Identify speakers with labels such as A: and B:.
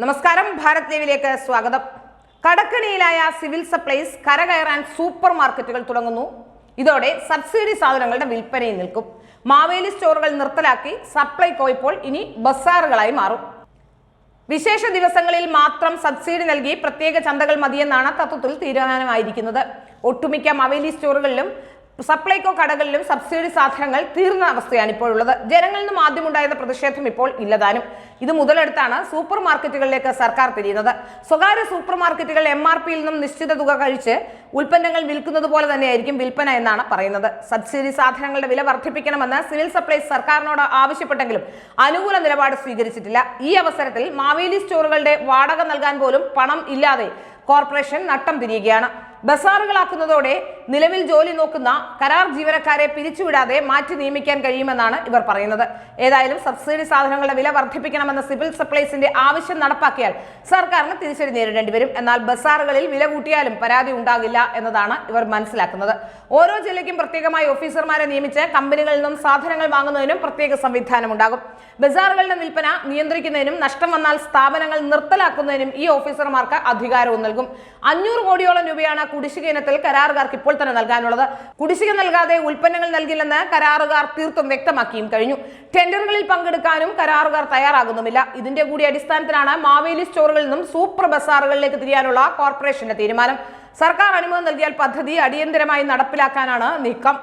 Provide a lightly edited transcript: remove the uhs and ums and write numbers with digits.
A: നമസ്കാരം, ഭാരത് ലൈവിലേക്ക് സ്വാഗതം. കടക്കണിയിലായ സിവിൽ സപ്ലൈസ് കരകയറാൻ സൂപ്പർ മാർക്കറ്റുകൾ തുടങ്ങുന്നു. ഇതോടെ സബ്സിഡി സാധനങ്ങളുടെ വിൽപ്പനയും നിൽക്കും. മാവേലി സ്റ്റോറുകൾ നിർത്തലാക്കി സപ്ലൈകോ ഇപ്പോൾ ഇനി ബസാറുകളായി മാറും. വിശേഷ ദിവസങ്ങളിൽ മാത്രം സബ്സിഡി നൽകി പ്രത്യേക ചന്തകൾ മതിയെന്നാണ് തത്വത്തിൽ തീരുമാനമായിരിക്കുന്നത്. ഒട്ടുമിക്ക മാവേലി സ്റ്റോറുകളിലും സപ്ലൈകോ കടകളിലും സബ്സിഡി സാധനങ്ങൾ തീർന്ന അവസ്ഥയാണ് ഇപ്പോഴുള്ളത്. ജനങ്ങളിൽ നിന്നും ആദ്യമുണ്ടായിരുന്ന പ്രതിഷേധം ഇപ്പോൾ ഇല്ലതാനും. ഇത് മുതലെടുത്താണ് സൂപ്പർ മാർക്കറ്റുകളിലേക്ക് സർക്കാർ തിരിയുന്നത്. സ്വകാര്യ സൂപ്പർ മാർക്കറ്റുകൾ MRPയിൽ നിന്നും നിശ്ചിത തുക കഴിച്ച് ഉൽപ്പന്നങ്ങൾ വിൽക്കുന്നത് പോലെ തന്നെയായിരിക്കും വിൽപ്പന എന്നാണ് പറയുന്നത്. സബ്സിഡി സാധനങ്ങളുടെ വില വർദ്ധിപ്പിക്കണമെന്ന് സിവിൽ സപ്ലൈസ് സർക്കാരിനോട് ആവശ്യപ്പെട്ടെങ്കിലും അനുകൂല നിലപാട് സ്വീകരിച്ചിട്ടില്ല. ഈ അവസരത്തിൽ മാവേലി സ്റ്റോറുകളുടെ വാടക നൽകാൻ പോലും പണം ഇല്ലാതെ കോർപ്പറേഷൻ നട്ടം തിരിയുകയാണ്. ബസാറുകളാക്കുന്നതോടെ നിലവിൽ ജോലി നോക്കുന്ന കരാർ ജീവനക്കാരെ പിരിച്ചുവിടാതെ മാറ്റി നിയമിക്കാൻ കഴിയുമെന്നാണ് ഇവർ പറയുന്നത്. ഏതായാലും സബ്സിഡി സാധനങ്ങളുടെ വില വർദ്ധിപ്പിക്കണമെന്ന സിവിൽ സപ്ലൈസിന്റെ ആവശ്യം നടപ്പാക്കിയാൽ സർക്കാരിന് തിരിച്ചടി നേരിടേണ്ടി വരും. എന്നാൽ ബസാറുകളിൽ വില കൂട്ടിയാലും പരാതി ഉണ്ടാകില്ല എന്നതാണ് ഇവർ മനസ്സിലാക്കുന്നത്. ഓരോ ജില്ലയ്ക്കും പ്രത്യേകമായി ഓഫീസർമാരെ നിയമിച്ച് കമ്പനികളിൽ നിന്നും സാധനങ്ങൾ വാങ്ങുന്നതിനും പ്രത്യേക സംവിധാനം ഉണ്ടാകും. ബസാറുകളുടെ വിൽപ്പന നിയന്ത്രിക്കുന്നതിനും നഷ്ടം വന്നാൽ സ്ഥാപനങ്ങൾ നിർത്തലാക്കുന്നതിനും ഈ ഓഫീസർമാർക്ക് അധികാരവും നൽകും. 500 കോടിയോളം രൂപയാണ് കുടിശ്ശിക ഇനത്തിൽ കരാറുകാർക്ക് ഇപ്പോൾ തന്നെ നൽകാനുള്ളത്. കുടിശ്ശിക നൽകാതെ ഉൽപ്പന്നങ്ങൾ നൽകില്ലെന്ന് കരാറുകാർ തീർത്തും വ്യക്തമാക്കിയും കഴിഞ്ഞു. ടെൻഡറുകളിൽ പങ്കെടുക്കാനും കരാറുകാർ തയ്യാറാകുന്നുമില്ല. ഇതിന്റെ കൂടി അടിസ്ഥാനത്തിലാണ് മാവേലി സ്റ്റോറുകളിൽ നിന്നും സൂപ്പർ ബസാറുകളിലേക്ക് തിരിയാനുള്ള കോർപ്പറേഷന്റെ തീരുമാനം. സർക്കാർ അനുമതി നൽകിയാൽ പദ്ധതി അടിയന്തരമായി നടപ്പിലാക്കാനാണ് നീക്കം.